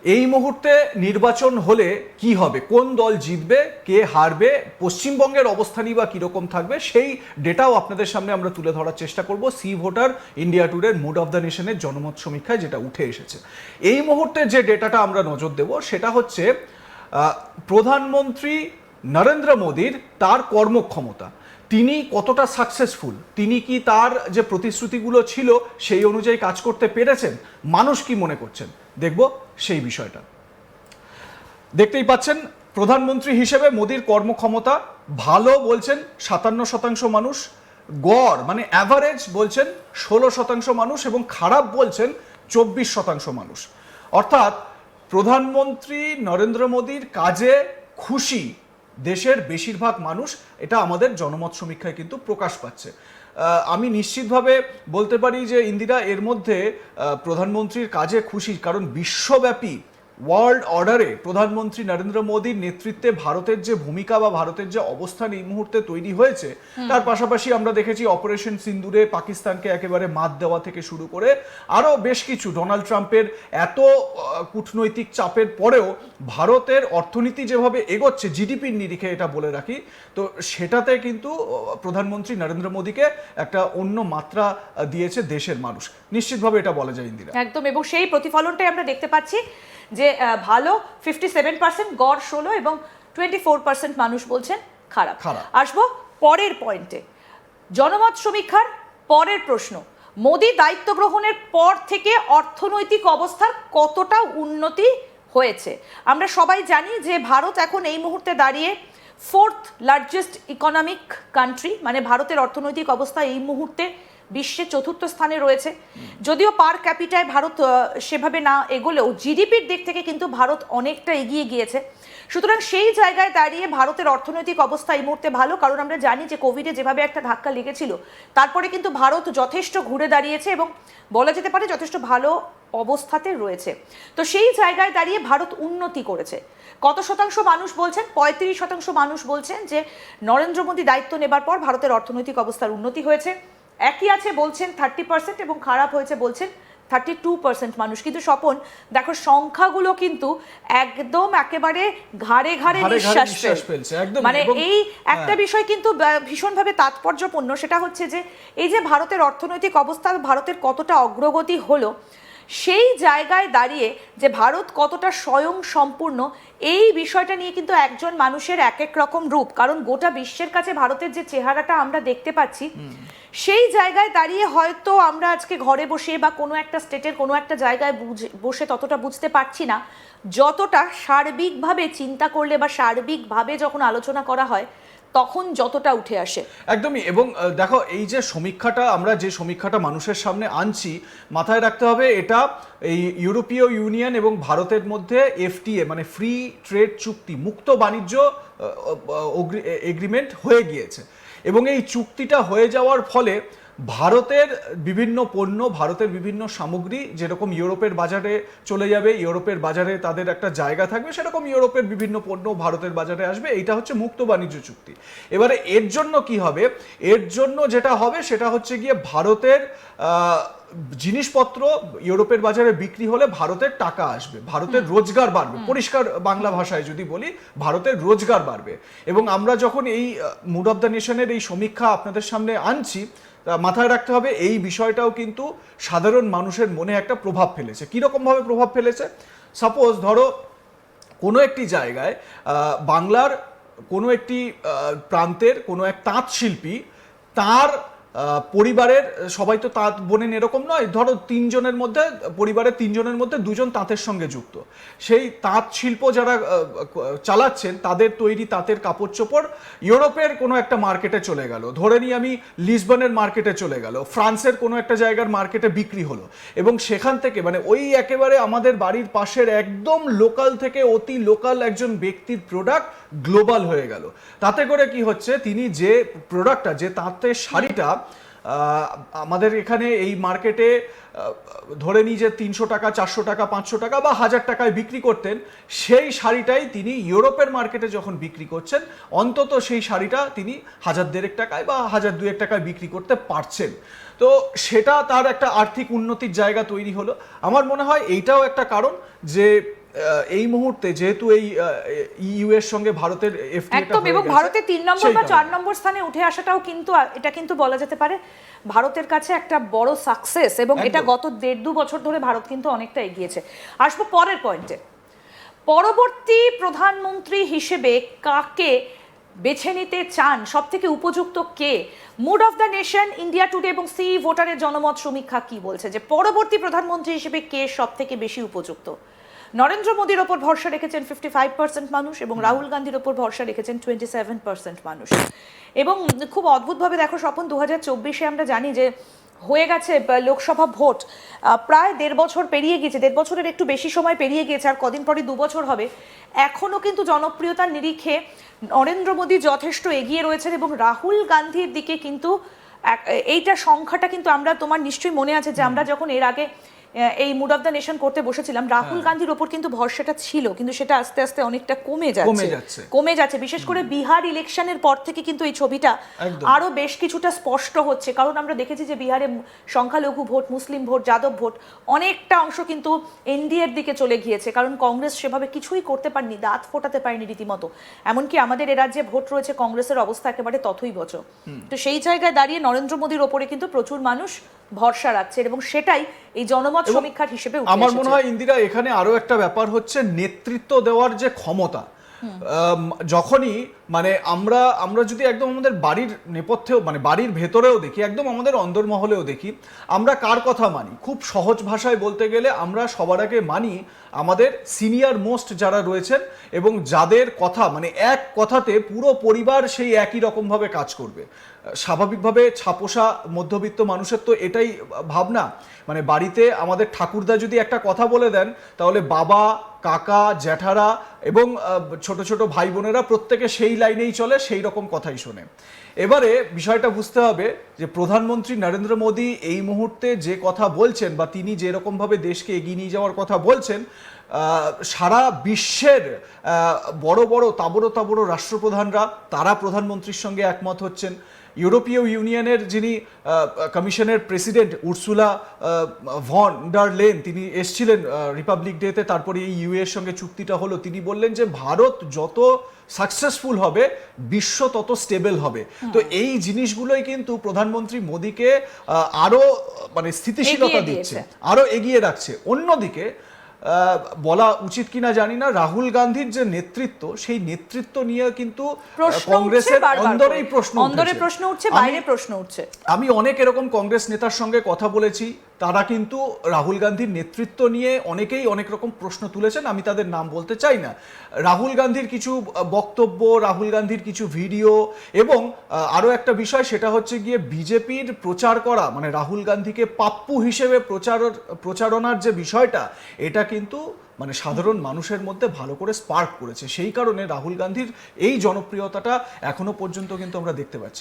এই মুহূর্তে নির্বাচন হলে কি হবে, কোন দল জিতবে, কে হারবে, পশ্চিমবঙ্গের অবস্থানই বা কীরকম থাকবে, সেই ডেটাও আপনাদের সামনে আমরা তুলে ধরার চেষ্টা করব সি ভোটার ইন্ডিয়া টুডের মুড অফ দ্য নেশনের জনমত সমীক্ষায় যেটা উঠে এসেছে। এই মুহূর্তে যে ডেটাটা আমরা নজর দেব সেটা হচ্ছে প্রধানমন্ত্রী নরেন্দ্র মোদীর তার কর্মক্ষমতা, তিনি কতটা সাকসেসফুল, তিনি কি তার যে প্রতিশ্রুতিগুলো ছিল সেই অনুযায়ী কাজ করতে পেরেছেন, মানুষ কি মনে করছেন, দেখব সেই বিষয়টা। দেখতেই পাচ্ছেন প্রধানমন্ত্রী হিসেবে মোদীর কর্মক্ষমতা ভালো বলছেন 57% মানুষ, গড় মানে অ্যাভারেজ বলছেন 16% মানুষ এবং খারাপ বলছেন 24% মানুষ। অর্থাৎ প্রধানমন্ত্রী নরেন্দ্র মোদীর কাজে খুশি দেশের বেশিরভাগ মানুষ, এটা আমাদের জনমত সমীক্ষায় কিন্তু প্রকাশ পাচ্ছে। আমি নিশ্চিতভাবে বলতে পারি যে ইন্দিরা, এর মধ্যে প্রধানমন্ত্রীর কাজে খুশি, কারণ বিশ্বব্যাপী ওয়ার্ল্ড অর্ডারে প্রধানমন্ত্রী নরেন্দ্র মোদীর নেতৃত্বে ভারতের যে ভূমিকা বা ভারতের যে অবস্থান এই মুহূর্তে তৈরি হয়েছে, তার পাশাপাশি আমরা দেখেছি অপারেশন সিন্দুরে পাকিস্তানকে একেবারে মাত দেওয়া থেকে শুরু করে আরও বেশ কিছু, ডোনাল্ড ট্রাম্পের এত কূটনৈতিক চাপের পরেও ভারতের অর্থনীতি যেভাবে এগোচ্ছে, জিডিপির নিরিখে এটা বলে রাখি, তো সেটাতে কিন্তু প্রধানমন্ত্রী নরেন্দ্র মোদীকে একটা অন্য মাত্রা দিয়েছে দেশের মানুষ, নিশ্চিতভাবে এটা বলা যায় ইন্দিরা। একদম, এবং সেই প্রতিফলনটাই আমরা দেখতে পাচ্ছি যে ভালো 57%, গড় 16 এবং 24% মানুষ বলছেন খারাপ। আসবো পরের পয়েন্টে, জনমত সমীক্ষার পরের প্রশ্ন, মোদী দায়িত্ব গ্রহণের পর থেকে অর্থনৈতিক অবস্থার কতটা উন্নতি হয়েছে? আমরা সবাই জানি যে ভারত এখন এই মুহূর্তে দাঁড়িয়ে 4th লার্জেস্ট ইকোনমিক কান্ট্রি, মানে ভারতের অর্থনৈতিক অবস্থা এই মুহূর্তে বিশ্বে 4র্থ স্থানে রয়েছে। যদিও পার ক্যাপিটায় ভারত সেভাবে না এগোলেও জিডিপির দিক থেকে কিন্তু ভারত অনেকটা এগিয়ে গিয়েছে। সুতরাং সেই জায়গায় দাঁড়িয়ে ভারতের অর্থনৈতিক অবস্থা এই মুহূর্তে ভালো, কারণ আমরা জানি যে কোভিডে যেভাবে একটা ধাক্কা লেগেছিল তারপরে কিন্তু ভারত যথেষ্ট ঘুরে দাঁড়িয়েছে এবং বলা যেতে পারে যথেষ্ট ভালো অবস্থাতে রয়েছে। তো সেই জায়গায় দাঁড়িয়ে ভারত উন্নতি করেছে। কত শতাংশ মানুষ বলছেন? 35% মানুষ বলছেন যে নরেন্দ্র মোদী দায়িত্ব নেবার পর ভারতের অর্থনৈতিক অবস্থার উন্নতি হয়েছে। একই আছে বলছেন 30% এবং খারাপ হয়েছে বলছেন 32% মানুষ। কিন্তু স্বপন, দেখো সংখ্যাগুলো কিন্তু একদম একেবারে ঘাড়ে ঘাড়ে নিঃশ্বাস ফেলছে। মানে এই একটা বিষয় কিন্তু ভীষণভাবে তাৎপর্যপূর্ণ, সেটা হচ্ছে যে এই যে ভারতের অর্থনৈতিক অবস্থা, ভারতের কতটা অগ্রগতি হলো, সেই জায়গায় দাঁড়িয়ে যে ভারত কতটা স্বয়ং সম্পূর্ণ, এই বিষয়টা নিয়ে কিন্তু একজন মানুষের এক এক রকম রূপ, কারণ গোটা বিশ্বের কাছে ভারতের যে চেহারাটা আমরা দেখতে পাচ্ছি, সেই জায়গায় দাঁড়িয়ে হয়তো আমরা আজকে ঘরে বসে বা কোনো একটা স্টেটের কোনো একটা জায়গায় বসে ততটা বুঝতে পারছি না, যতটা সার্বিকভাবে চিন্তা করলে বা সার্বিকভাবে যখন আলোচনা করা হয় তখন যতটা উঠে আসে। একদমই। এবং দেখো, এই যে সমীক্ষাটা, আমরা যে সমীক্ষাটা মানুষের সামনে আনছি, মাথায় রাখতে হবে এটা এই ইউরোপীয় ইউনিয়ন এবং ভারতের মধ্যে এফটিএ মানে ফ্রি ট্রেড চুক্তি, মুক্ত বাণিজ্য এগ্রিমেন্ট হয়ে গিয়েছে। এবং এই চুক্তিটা হয়ে যাওয়ার ফলে ভারতের বিভিন্ন পণ্য, ভারতের বিভিন্ন সামগ্রী যেরকম ইউরোপের বাজারে চলে যাবে, ইউরোপের বাজারে তাদের একটা জায়গা থাকবে, সেরকম ইউরোপের বিভিন্ন পণ্য ভারতের বাজারে আসবে। এইটা হচ্ছে মুক্ত বাণিজ্য চুক্তি। এবারে এর জন্য কি হবে? এর জন্য যেটা হবে সেটা হচ্ছে গিয়ে ভারতের জিনিসপত্র ইউরোপের বাজারে বিক্রি হলে ভারতের টাকা আসবে, ভারতের রোজগার বাড়বে। পরিষ্কার বাংলা ভাষায় যদি বলি, ভারতের রোজগার বাড়বে। এবং আমরা যখন এই মুড অফ দ্য নেশনের এই সমীক্ষা আপনাদের সামনে আনছি, মাথায় রাখতে হবে এই বিষয়টাও কিন্তু সাধারণ মানুষের মনে একটা প্রভাব ফেলেছে। কীরকমভাবে প্রভাব ফেলেছে? সাপোজ ধরো কোনো একটি জায়গায় বাংলার কোনো একটি প্রান্তের কোনো এক তাঁত শিল্পী, তার পরিবারের সবাই তো তাঁত বোনেন এরকম নয়, ধরো পরিবারের 3 জনের মধ্যে 2 জন তাঁতের সঙ্গে যুক্ত। সেই তাঁত শিল্প যারা চালাচ্ছেন, তাদের তৈরি তাঁতের কাপড় চোপড় ইউরোপের কোনো একটা মার্কেটে চলে গেল, ধরে নিই আমি লিসবনের মার্কেটে চলে গেল, ফ্রান্সের কোনো একটা জায়গার মার্কেটে বিক্রি হলো, এবং সেখান থেকে মানে ওই একেবারে আমাদের বাড়ির পাশের একদম লোকাল থেকে অতি লোকাল একজন ব্যক্তির প্রোডাক্ট গ্লোবাল হয়ে গেল। তাতে করে কি হচ্ছে, তিনি যে প্রোডাক্টটা, যে তাঁতের শাড়িটা আমাদের এখানে এই মার্কেটে ধরে নিই যে 300 টাকা, 400 টাকা, 500 টাকা বা 1000 টাকায় বিক্রি করতেন, সেই শাড়িটাই তিনি ইউরোপের মার্কেটে যখন বিক্রি করছেন, অন্তত সেই শাড়িটা তিনি 1000-1500 টাকায় বা 1000-2000 টাকায় বিক্রি করতে পারছেন। তো সেটা তার একটা আর্থিক উন্নতির জায়গা তৈরি হলো। আমার মনে হয় এইটাও একটা কারণ যে এই মুহূর্তে যেহেতু এই ইইউ এর সঙ্গে ভারতের এফটিএ একদম, এবং ভারতের 3 নম্বর বা 4 নম্বর স্থানে উঠে আসাটাও কিন্তু এটা কিন্তু বলা যেতে পারে ভারতের কাছে একটা বড় সাকসেস, এবং এটা গত 1.5-2 বছর ধরে ভারত কিন্তু অনেকটা এগিয়েছে। আসবো পরের পয়েন্টে, পরবর্তী প্রধানমন্ত্রী হিসেবে কাকে বেছে নিতে চান, সব থেকে উপযুক্ত কে? Mood of the Nation, India Today এবং সি ভোটারের জনমত সমীক্ষা কি বলছে যে পরবর্তী প্রধানমন্ত্রী হিসেবে কে সব থেকে বেশি উপযুক্ত? নরেন্দ্র মোদীর ওপর ভরসা রেখেছেন 55% মানুষ, এবং রাহুল গান্ধীর ওপর ভরসা রেখেছেন 27% মানুষ। এবং খুব অদ্ভুতভাবে দেখো স্বপন, 2024-এ আমরা জানি যে হয়ে গেছে লোকসভা ভোট, প্রায় 1.5 বছর পেরিয়ে গিয়েছে, 1.5 বছরের একটু বেশি সময় পেরিয়ে গিয়েছে, আর কদিন পরে 2 বছর হবে। এখনও কিন্তু জনপ্রিয়তার নিরিখে নরেন্দ্র মোদী যথেষ্ট এগিয়ে রয়েছেন, এবং রাহুল গান্ধীর দিকে কিন্তু এইটা সংখ্যাটা কিন্তু আমরা, তোমার নিশ্চয়ই মনে আছে যে আমরা যখন এর আগে এই মুড অফ দ্য নেশন করতে বসেছিলাম, রাহুল গান্ধীর ওপর কিন্তু ভরসাটা ছিল, কিন্তু সেটা আস্তে আস্তে অনেকটা কমে যাচ্ছে। বিশেষ করে বিহার ইলেকশনের পর থেকে কিন্তু এই ছবিটা আরো বেশ কিছুটা স্পষ্ট হচ্ছে, কারণ আমরা দেখেছি যে বিহারে সংখ্যালঘু ভোট, মুসলিম ভোট, যাদব ভোট অনেকটা অংশ কিন্তু এনডিএর দিকে চলে গিয়েছে, কারণ কংগ্রেস সেভাবে কিছুই করতে পারেনি, দাঁত ফোটাতে পারেনি রীতিমতো। এমনকি আমাদের এ রাজ্যে ভোট রয়েছে, কংগ্রেসের অবস্থা একেবারে তথই বচ। তো সেই জায়গায় দাঁড়িয়ে নরেন্দ্র মোদীর ওপরে কিন্তু প্রচুর মানুষ ভরসা রাখছে, এবং সেটাই এই জনমত সমীক্ষার হিসেবে উঠে এসেছে। আমার মনে হয় ইন্দিরা, এখানে আরো একটা ব্যাপার হচ্ছে নেতৃত্ব দেওয়ার যে ক্ষমতা। যখনই মানে আমরা যদি একদম আমাদের বাড়ির নেপথ্যেও, মানে বাড়ির ভেতরেও দেখি, একদম আমাদের অন্দরমহলেও দেখি, আমরা কার কথা মানি? খুব সহজ ভাষায় বলতে গেলে আমরা সবার আগে মানি আমাদের সিনিয়র মোস্ট যারা রয়েছেন, এবং যাদের কথা মানে এক কথাতে পুরো পরিবার সেই একই রকমভাবে কাজ করবে। স্বাভাবিকভাবে ছাপোষা মধ্যবিত্ত মানুষের তো এটাই ভাবনা, মানে বাড়িতে আমাদের ঠাকুরদা যদি একটা কথা বলে দেন, তাহলে বাবা, কাকা, জ্যাঠারা এবং ছোট ছোট ভাই বোনেরা প্রত্যেকে সেই লাইনেই চলে, সেই রকম কথাই শোনে। এবারে বিষয়টা বুঝতে হবে যে প্রধানমন্ত্রী নরেন্দ্র মোদী এই মুহূর্তে যে কথা বলছেন, বা তিনি যেরকমভাবে দেশকে এগিয়ে নিয়ে যাওয়ার কথা বলছেন, সারা বিশ্বের বড় বড় তাবড়ো রাষ্ট্রপ্রধানরা তারা প্রধানমন্ত্রীর সঙ্গে একমত হচ্ছেন। ইউরোপীয় ইউনিয়নের যিনি কমিশনের president Ursula von der Leyen, তিনি এসছিলেন রিপাবলিক ডেতে, তারপরে এই ইউ এর সঙ্গে চুক্তিটা হলো। তিনি বললেন যে ভারত যত সাকসেসফুল হবে, বিশ্ব তত স্টেবল হবে। তো এই জিনিসগুলোই কিন্তু প্রধানমন্ত্রী মোদীকে আরো মানে স্থিতিশীলতা দিচ্ছে, আরো এগিয়ে রাখছে। অন্যদিকে বলা উচিত কিনা জানি না, রাহুল গান্ধীর যে নেতৃত্ব, সেই নেতৃত্ব নিয়ে কিন্তু কংগ্রেসের অন্দরেই প্রশ্ন উঠছে, বাইরে প্রশ্ন উঠছে। আমি অনেক এরকম কংগ্রেস নেতার সঙ্গে কথা বলেছি, তারা কিন্তু রাহুল গান্ধীর নেতৃত্ব নিয়ে অনেকেই অনেক রকম প্রশ্ন তুলেছেন, আমি তাদের নাম বলতে চাই না। রাহুল গান্ধীর কিছু বক্তব্য, রাহুল গান্ধীর কিছু ভিডিও, এবং আরো একটা বিষয়, সেটা হচ্ছে গিয়ে বিজেপির প্রচার করা, মানে রাহুল গান্ধীকে পাপ্পু হিসেবে প্রচারণার যে বিষয়টা, এটা কিন্তু মানে সাধারণ মানুষের মধ্যে ভালো করে স্পার্ক করেছে। সেই কারণে রাহুল গান্ধীর এই জনপ্রিয়তাটা এখনো পর্যন্ত কিন্তু আমরা দেখতে পাচ্ছি।